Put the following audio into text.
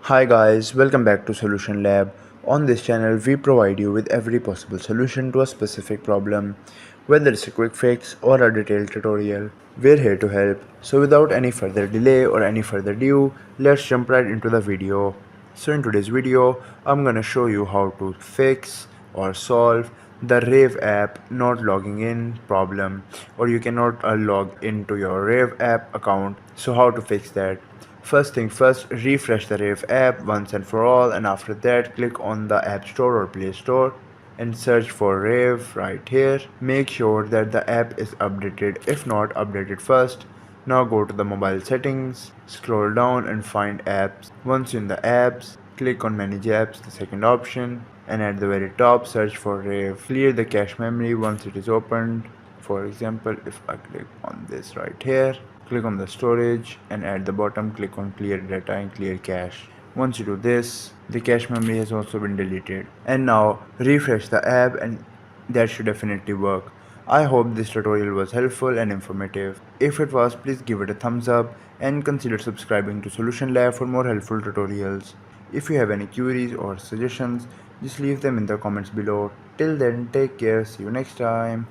Hi guys, welcome back to Solution Lab. On this channel, we provide you with every possible solution to a specific problem. Whether it's a quick fix or a detailed tutorial, we're here to help. So without any further delay or any further ado, let's jump right into the video. So in today's video, I'm gonna show you how to fix or solve the Rave app not logging in problem, or you cannot log into your Rave app account. So how to fix that? First thing first, refresh the Rave app once and for all, and after that click on the App Store or Play Store and search for Rave right here. Make sure that the app is updated. If not, update it first. Now go to the mobile settings, scroll down and find apps. Once in the apps, click on manage apps, the second option, and at the very top search for Rave. Clear the cache memory once it is opened. For example, if I click on this right here, click on the storage, and at the bottom click on clear data and clear cache. Once you do this, the cache memory has also been deleted. And now refresh the app and that should definitely work. I hope this tutorial was helpful and informative. If it was, please give it a thumbs up and consider subscribing to Solution Lab for more helpful tutorials. If you have any queries or suggestions, just leave them in the comments below. Till then, take care, see you next time.